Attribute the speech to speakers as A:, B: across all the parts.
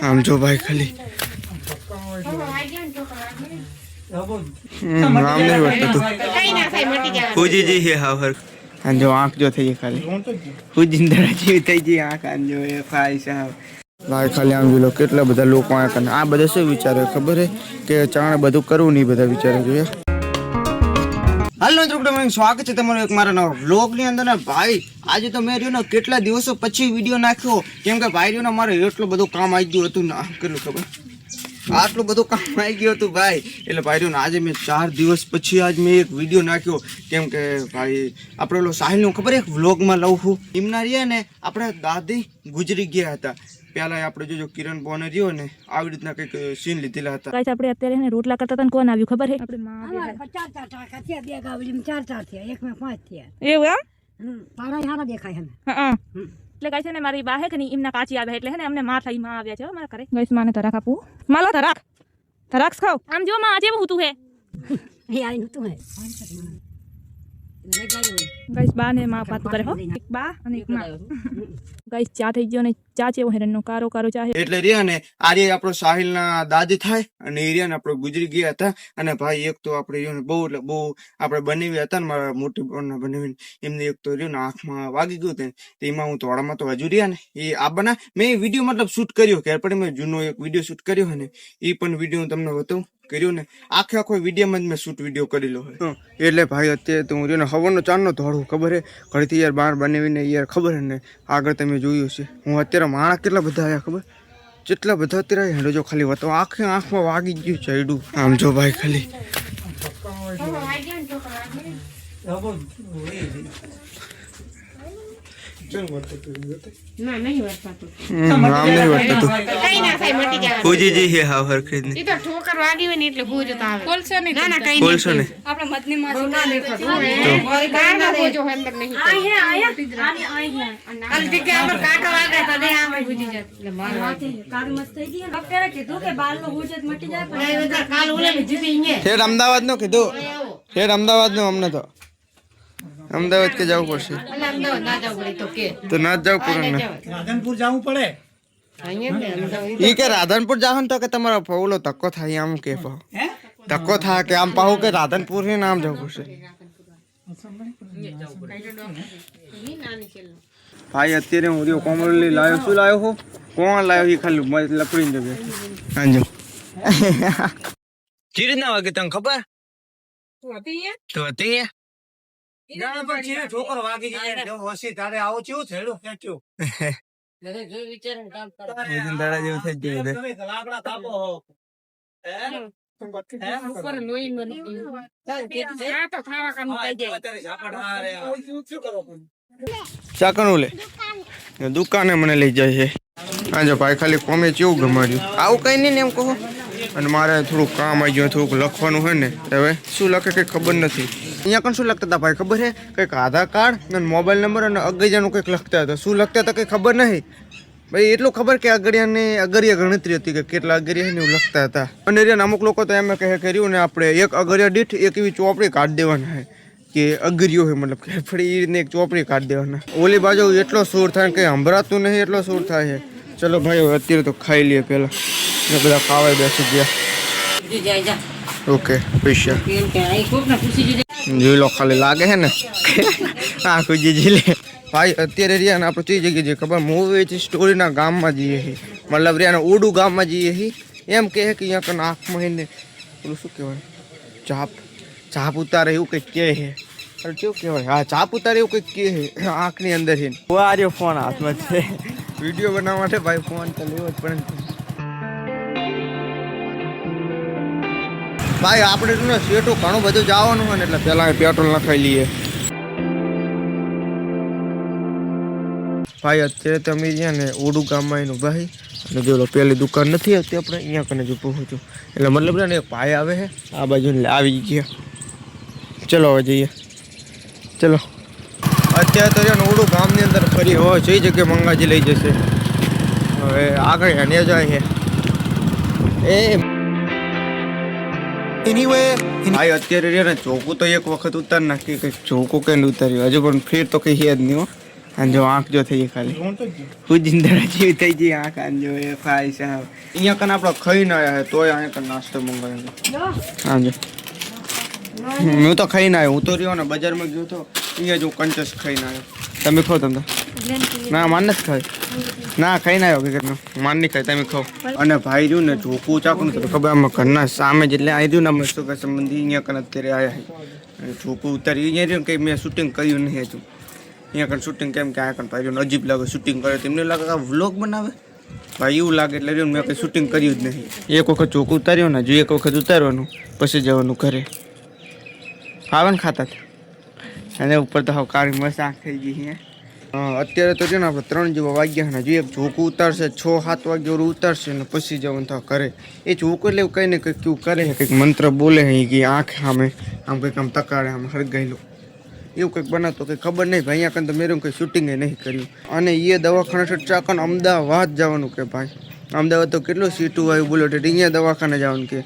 A: આમ જો ભાઈ ખાલી આમ નહીં વર્તતું ફૂજીજી હે હાવર આમ જો આંખ જો થઈ ગઈ ખાલી ફૂજીંદરા જેવી થઈ ગઈ આંખ આમ જો એ ભાઈ સાહેબ ભાઈ ખાલી આમ જો કેટલા બધા લોકો આ બધા શું વિચારે ખબર હે કે ચાણે બધું કરવું નહીં બધા વિચારે જોઈએ. હાલો મિત્રો સ્વાગત છે તમારું એક મારા નવા વ્લોગ ની અંદર. ભાઈ આજે તો મેં રહ્યો ને કેટલા દિવસો પછી વિડીયો નાખ્યો કેમ કે ભાઈ રહ્યો ને મારે એટલું બધું કામ આવી ગયું હતું ને કેટલું ખબર આટલું બધું કામ આવી ગયું હતું ભાઈ એટલે ભાઈ રહ્યો ને આજે મેં 4 દિવસ પછી આજ મેં એક વિડીયો નાખ્યો કેમ કે ભાઈ આપણે ઓલો સાહિલનું ખબર એક વ્લોગમાં લઉં છું એમના રહ્યા ને આપણે દાદી ગુજરી ગયા હતા. પેલા આપણે જોજો કિરણ બોને રહ્યો ને આવી રીતના કઈક સીન લીધેલા હતા.
B: ગાઈસ આપણે અત્યારે ને રોટલા કરતા હતા કોણ આવ્યું ખબર હે આપણે
C: અમાર 50 ટાકા થયા બે ગાવડીમાં 4 થયા એક માં 5 થયા
B: એવું એમ
C: પારા હારા દેખાય હે.
B: હા એટલે ગાઈસ ને મારી બા હે કે ની એમના કાચી આવે એટલે હે ને અમને માં થઈ માં આવ્યા છે મારા ઘરે. ગાઈસ માને તરાક આપું માલો તરાક ખાવ આમ જો માં આજે હું તું હે
C: એ આઈ તું હે
B: ગાઈસ બા ને માં પાતું કરે હો એક બા અને એક માં. ગાઈસ ચા થઈ ગયો ને ચા ચેવો હેરનો કારો ચા હે
A: એટલે રહ્યા ને આજે આપણો સાહિલના દાદી થાય અને એ રહ્યા ને આપણે ગુજરી ગયા હતા. અને ભાઈ એક તો આપણે રહ્યો ને બહુ એટલે બહુ આપણે બનાવી હતા ને મારા મોટી બોનને બનાવીને એમને એક તો રહ્યો ને આંખમાં વાગી ગયું હતું એમાં હું તોડામાં તો હજુ રહ્યા ને એ આ બના મેં વિડીયો મતલબ શૂટ કર્યો કે પણ મેં જૂનો એક વિડીયો શૂટ કર્યો ને એ પણ વિડીયો હું તમને બતાવું કર્યો ને આખો વિડીયોમાં જ મેં શૂટ વિડીયો કરેલો હોય. એટલે ભાઈ અત્યારે તો હું રહ્યો ને હવનનો ચાંદનો ધોળું ખબર હે ઘડીથી યાર બહાર બનાવીને યાર ખબર હે ને આગળ તમે જોયું છે હું અત્યારે માણા કેટલા બધા આવ્યા ખબર જેટલા બધા અત્યારે હેડો જો ખાલી વતો આંખમાં વાગી ગયું ચડ્યું આમ જો ભાઈ ખાલી ફૂજીજી હે હાવ હરખી ની
D: તો ઠોકર વાગી હોય ને એટલે ફૂજ તો આવે બોલશો ને ના ના કઈ
A: બોલશો ને
D: આપણે મદની માં ના દેખતો કાર ના બોજો અંદર નહીં આયા અલ દીકે આમ કાકા વાગે તો દે આમ ફૂજી જાય એટલે માર
C: કાર મસ્ત થઈ ગઈ ડોક્ટરે કીધું કે બાલ નો હુજત મટી જાય
D: પણ કાલ ઓલે જીતી ઇને
A: ઠેર અમદાવાદ નો કીધું ઠેર અમદાવાદ નો અમને તો અમદાવાદ કે જવું પડશે
D: અમદાવાદ ના જાવ પડે તો કે
A: તો ના જ જવું પડે ને
E: રાધનપુર જવું પડે
A: ઈ કે રાધનપુર જાવ ને તો કે તમારો ઓલો તક્કો થાય આમ કે તક્કો થાય કે આમ પાહુ કે રાધનપુર ને નામ જવું પડશે. ભાઈ અત્યારે હું રહ્યો કોમરલી લાવ્યો શું લાવ્યો હો કોણ લાવ્યો એ ખાલી લપડીને જો બેઠો હાંજો ચીર ના વાગે તને ખબર તો હતી
E: ઠોકર વાગી જાય જો હોસી તારે આવો ચેવું થેડું ખેંચ્યું
A: દાડા જેવું થઈ ગયું
E: તમે લાકડા તાપો હો
D: ઉપર લોહી મરી આ તો ખાવા કામ થઈ જાય
A: ચાકણું લે દુકાને મને લઈ જાય છે. હા જો ભાઈ ખાલી કોમે કેવું ગમાડ્યું આવું કઈ નહીં ને એમ કહો અને મારે થોડુંક કામ આવી ગયું થોડુંક લખવાનું હોય ને હવે શું લખે કંઈ ખબર નથી. અહીંયા પણ શું લખતા હતા ભાઈ ખબર છે કંઈક આધાર કાર્ડ અને મોબાઈલ નંબર અને અગરિયાનું કંઈક લખતા હતા શું લખતા હતા કંઈ ખબર નહીં ભાઈ એટલું ખબર કે અગરિયા ગણતરી હતી કે કેટલા અગરિયા ને એવું લખતા હતા. અને અમુક લોકો તો એમ કહે કર્યું ને આપણે એક અગરિયા દીઠ એક એવી ચોપડી કાઢી દેવાના છે કે અગરિયો હોય મતલબ કે આપણે એ રીતને એક ચોપડી કાઢી દેવાના. ઓલી બાજુ એટલો સૂર થાય કંઈ સંભળાતું નહીં એટલો સૂર થાય છે. ચલો ભાઈ અત્યારે તો ખાઈ લઈએ પેલા બધા ખાવા બેસી ગયા. ઓકે પૈસા જોઈ લો ખાલી લાગે છે ને હા ખુજી લે ભાઈ અત્યારે રહ્યા ને આપણે કઈ જગ્યાએ જઈએ ખબર મૂવી સ્ટોરીના ગામમાં જઈએ છીએ મતલબ રહ્યા ને ઉડુ ગામમાં જઈએ છીએ એમ કહે કે અહીંયા કને આંખમાં એને પેલું શું કહેવાય ચાપ ઉતારે એવું કંઈક કહે છે અરે કેવું કહેવાય હા ચાપ ઉતારે એવું કંઈક કહે છે આંખની અંદર છે આ રહ્યો ફોન હાથમાં છે વિડીયો બનાવવા માટે ભાઈ ફોન તો લેવો જ પડે ભાઈ આપણે શું સેટું ઘણું બધું જવાનું હોય ને એટલે પહેલાં પેટ્રોલ નખાઈ લઈએ. ભાઈ અત્યારે તમે જ્યાં ને ઓડુ ગામમાં એનું ભાઈ અને જો પેલી દુકાન નથી આવતી આપણે અહીંયા કને જો પહોંચું એટલે મતલબ ને એક ભાઈ આવે છે આ બાજુ આવી ગયા. ચલો હવે જઈએ ચલો અત્યારે તો ને ઓડુ ગામની અંદર ફરી હોય જે જગ્યાએ મંગાજી લઈ જશે હવે આગળ એને જાય છે એ ભાઈ અત્યારે ને ચોખ્ખું તો એક વખત ઉતાર નાખી કંઈક ચોખ્ખું કઈ ઉતાર્યું હજુ પણ ફેર તો કઈ છે જ નહીં હો અને જો આંખ જો થઈ ગઈ ખાલી હુજિંદરા જેવી થઈ ગઈ આંખ. આને જો એ ભાઈ સાહેબ અહીંયા કને આપણે ખાઈને આવ્યા તોય અહીંયા કને નાસ્તો મંગાવેલો. હા જો હું તો ખાઈને આવ્યો. હું તો રહ્યો ને બજારમાં ગયો તો અહીંયા જો કંચસ ખાઈને આવ્યો. તમે ખાઓ તમે ના માન નથી ખાય ના ખાઈને આવ્યો કે માન નહીં ખાય તમે ખાઓ. અને ભાઈ રહ્યું ને ચોખ્ખું ચાકું તો ખબર આમાં ઘરના સામે જેટલે આવી રહ્યું ને અમે શું કે સંબંધી અહીંયા કને અત્યારે આવ્યા અને ચોખ્ખું ઉતારી અહીંયા રહ્યું કંઈ મેં શૂટિંગ કર્યું નહીં હજુ. અહીંયા કને શૂટિંગ કેમ કે આ કને ભાઈ રહ્યું અજીબ લાગે શૂટિંગ કરે તેમને લાગે કે વ્લોગ બનાવે ભાઈ એવું લાગે એટલે રહ્યું મેં કંઈ શૂટિંગ કર્યું જ નહીં. એક વખત ચોખ્ખું ઉતાર્યો ને જો એક વખત ઉતારવાનું પછી જવાનું ઘરે આવે ને ખાતા અને ઉપર તો હવે કાળી મસાક થઈ ગઈ છે. અત્યારે તો છે ને આપણે 3 જેવા વાગ્યા ને જો એક ઝોકું ઉતારશે 6-7 વાગ્યા ઉતારશે ને પછી જવાનું થાય કરે. એ ઝોકું એટલે કંઈ ને કંઈક કેવું કરે છે કંઈક મંત્ર બોલે છે કે આંખ સામે આમ કંઈક આમ તકાડે આમ હરગાયેલું એવું કંઈક બનાવતો કંઈ ખબર નહીં ભાઈ. અહીંયા કંઈ તો મેરું કંઈ શૂટિંગે નહીં કર્યું. અને એ દવાખાના ચાકન અમદાવાદ જવાનું કે ભાઈ અમદાવાદ તો કેટલું સીટું આવ્યું બોલો અહીંયા દવાખાને જવાનું કે.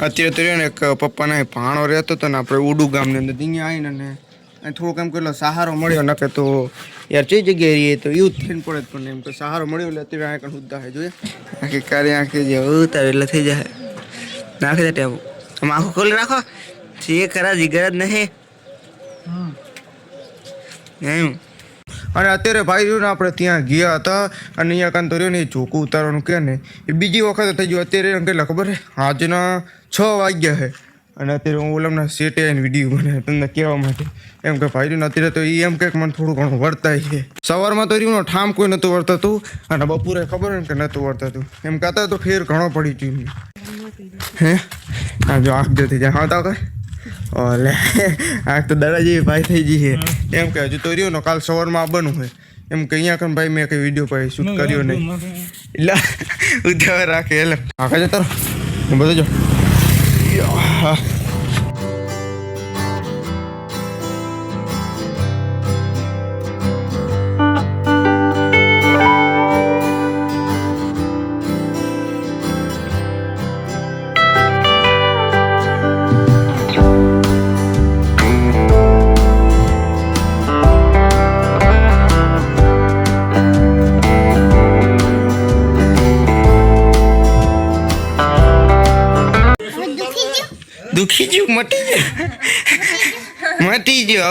A: અત્યારે તો ને એક પપ્પાના ભાણો રહેતો હતો ને આપણે ઉડુ ગામની અંદર અહીંયા આવીને અને થોડોક એમ કેટલો સહારો મળ્યો ન કે તો યાર કઈ જગ્યાએ રહીએ તો એવું થઈને પડે પણ એમ કે સહારો મળ્યો એટલે અત્યારે આ કંઈ સુદ્ધા છે જોઈએ આખી કારી આંખી જે ઉતારે એટલે થઈ જાય નાખી દે ટેવું આમ આંખો ખોલી રાખો છે ખરા જીગર જ નહીં એમ. અને અત્યારે ભાઈ રહ્યું ને આપણે ત્યાં ગયા હતા અને અહીંયા કાન તો રહ્યો ને એ ઝોકું ઉતારવાનું કે ને એ બીજી વખત થઈ ગયું. અત્યારે એમ કેટલા ખબર છે આજના 6 વાગ્યા છે અને અત્યારે હું ઓલમના સેટે આવીને વિડીયો બનાવે તમને કહેવા માટે એમ કે ભાઈ રહ્યું અત્યારે તો એ એમ કંઈક મને થોડું ઘણું વર્તાય છે. સવારમાં તો રહ્યું ઠામ કોઈ નહોતું વર્તાતું અને બપોરે ખબર હોય ને કે નહોતું વર્તાતું એમ કહેતા તો ફેર ઘણો પડી ગયું હે. હા જો આંખ જતી જાય હા તો કઈ ઓલે આંખ તો દડા જેવી ભાઈ થઈ ગઈ છે એમ કે હજુ તો રહ્યો ને કાલ સવારમાં આવવાનું હોય એમ કે અહીંયા કને ભાઈ મેં કંઈ વિડીયો ભાઈ શૂટ કર્યો નહીં એટલે ઉધાર રાખે એટલે આખા જતા બધો જો દુખી ગયું મટી ગયું મટી ગયું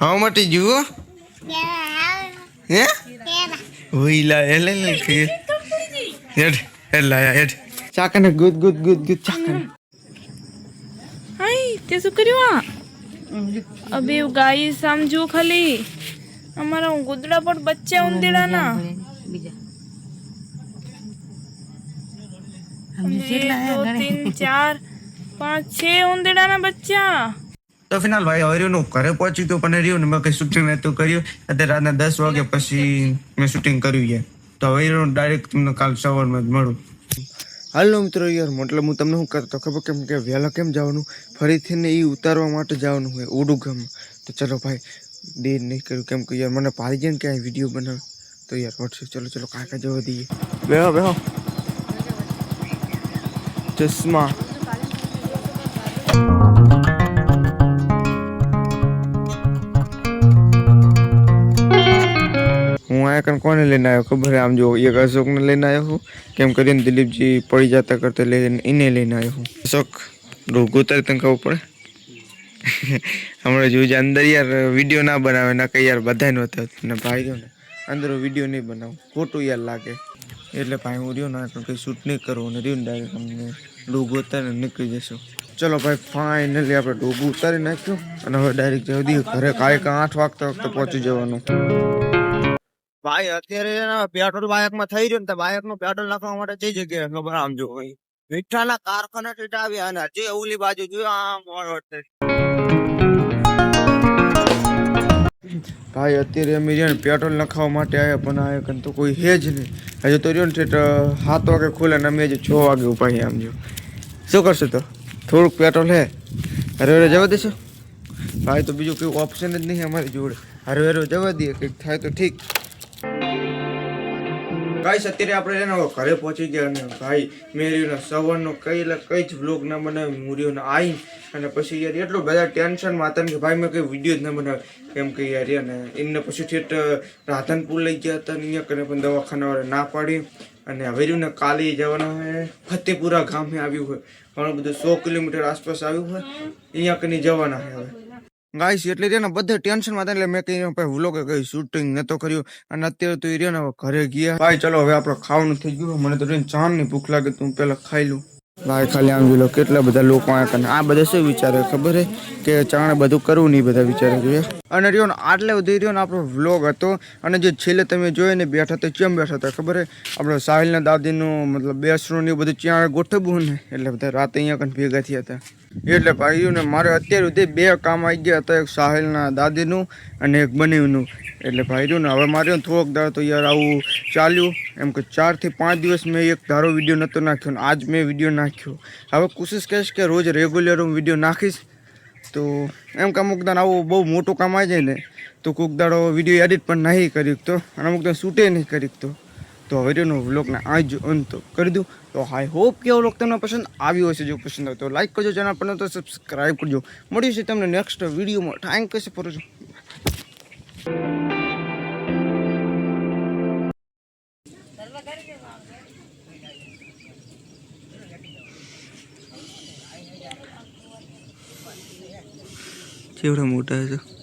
A: હવે મટી ગયું હે ઓઈલા એલે લે કે હેડ હેલા હેડ ચાકને ગુદ ગુદ ગુદ ગુદ ચાકને
B: હાય તે શું કર્યું અબે ગાઈસ સમજો ખાલી અમારા ગુદડા પર બચ્ચા ઉંદેડાના દો 3 4 5 6 ઉંદેડાના બચ્ચા.
A: તો ફિનાલ ભાઈ હવે રહ્યું ઘરે પહોંચી ગયો પણ રહ્યું ને મેં કંઈ શૂટિંગ નહોતું કર્યું. અત્યારે રાતના 10 વાગ્યા પછી મેં શૂટિંગ કર્યું છે તો હવે રહ્યું ડાયરેક્ટ તમને કાલ સવારમાં જ મળું. હાલો મિત્રો યાર મતલબ હું તમને શું કરતો ખબર કેમ કે વહેલા કેમ જવાનું ફરીથી ને એ ઉતારવા માટે જવાનું હોય ઉડું ગામ. તો ચલો ભાઈ દેર નહીં કર્યું કેમ કે યાર મને પાડી જાય ને ક્યાંય વિડીયો બનાવે તો યાર વોટ્સએપ ચલો ચલો કાંઈ જવા દઈએ. બેહો બેહો ચશ્મા હું આ કણ કોને લઈને આવ્યો ખબર આમ જો એક અશોકને લઈને આવ્યો હું કેમ કરીને દિલીપજી પડી જતા કરતા લઈને એને લઈને આવ્યો હું. અશોક રોગ ઉતારે તને ખબર પડે હમણાં જોયું અંદર યાર વિડીયો ના બનાવે ના કંઈ યાર બધા નહોતા ને ભાઈ રહ્યો ને અંદર વિડીયો નહીં બનાવું ખોટું યાર લાગે એટલે ભાઈ હું રહ્યો ને કંઈ શૂટ નહીં કરવું ને રહ્યું ડાયરેક્ટ અમને ડોગ ઉતારીને નીકળી જશું. ચલો ભાઈ ફાઇનલી આપણે ડોગ ઉતારી નાખ્યું અને હવે ડાયરેક્ટ જવા દઈએ ઘરે કાંઈ 8 વાગતા વખતે પહોંચી જવાનું. ભાઈ અત્યારે પેટ્રોલ બાઇકમાં થઈ રહ્યું ને બાઇકનું પેટ્રોલ નાખવા માટે કઈ જગ્યાએ ખબર આમ જો મીઠાના કારખાના ટેટા આવ્યા અને હજી ઓલી બાજુ જોયું આમ ભાઈ અત્યારે અમે રહ્યા ને પેટ્રોલ નખાવવા માટે આવ્યા પણ આ તો કોઈ હે જ નહીં. હજુ તો રહ્યો ને 7 વાગે ખુલે ને અમે હજી 6 વાગે ઉભા છીએ. આમ જો શું કરશું તો થોડુંક પેટ્રોલ હે હરે હરે જવા દેશો ભાઈ તો બીજું કોઈ ઓપ્શન જ નહીં અમારી જોડે. હરે હરે જવા દઈએ કંઈક થાય તો ઠીક. ગાઈસ અત્યારે આપણે એને ઘરે પહોંચી ગયા અને ભાઈ મેરીનો સવારનો કઈ જ વ્લોગ ના બનાવી મુરીઓને આવી અને પછી યાર એટલું બધા ટેન્શનમાં હતા ને કે ભાઈ મેં કઈ વિડીયો જ ના બનાવે કેમ કે યાર અને એમને પછી ઠેઠ રાધનપુર લઈ ગયા હતા અહીંયા કરીને પણ દવાખાનાવાળા ના પાડી અને હવે ને કાલે જવાના હોય ફતેપુરા ગામે આવ્યું હોય ઘણું બધું 100 કિલોમીટર આસપાસ આવ્યું હોય અહીંયા કની જવાના હોય હવે ગાઈસ એટલે તેના બધા ટેન્શનમાં હતા એટલે મેં કઈ ભાઈ વ્લોગ કઈ શૂટિંગ નતો કર્યું અને અત્યારે તો એ રહ્યો ને ઘરે ગયા ભાઈ ચલો હવે આપણે ખાવાનું થઈ ગયું મને તો ચાંદની ભૂખ લાગે તું પેલા ખાઈ લઉં ભાઈ ખાલી આમ જોઈ લો કેટલા બધા લોકો આ બધા શું વિચારે ખબર હે કે ચાણે બધું કરવું નહીં બધા વિચારે જોઈએ અને રહ્યો ને આટલે સુધી રહ્યો ને આપણો વ્લોગ હતો અને જે છેલ્લે તમે જોઈ ને બેઠા તો કેમ બેઠા હતા ખબર હે આપણે સાહિલના દાદીનું મતલબ બેસરું ને બધું ત્યાં ગોઠવવું ને એટલે બધા રાતે અહીંયા કન ભેગા થયા હતા એટલે ભાઈઓ ને મારે અત્યાર સુધી 2 કામ આવી ગયા હતા એક સાહિલના દાદીનું અને એક બનીવનું એટલે ભાઈ ને હવે મારે થોડોક દાડો તો યાર આવું ચાલ્યું એમ કે 4 થી 5 દિવસ મેં એક ધારો વિડીયો નહોતો નાખ્યો ને આજ મેં વિડીયો નાખ્યો હવે કોશિશ કરીશ કે રોજ રેગ્યુલર હું વિડીયો નાખીશ તો એમ કે અમુક દાન આવું બહુ મોટું કામ આવી જાય ને તો કોઈક દાડો વિડીયો એડિટ પણ નહીં કરી શકતો અને અમુક દાન શૂટે નહીં કરી શકતો તો વિડીયોનો વ્લોગને આજ અંત કરી દઉં તો આઈ હોપ કે વ્લોગ તમને પસંદ આવ્યો હશે જો પસંદ આવે તો લાઈક કરજો ચેનલ પર તો સબસ્ક્રાઈબ કરજો મળીશું તમને નેક્સ્ટ વિડીયોમાં થેન્ક યુ ફોર વોચિંગ કેવડા મોટા છે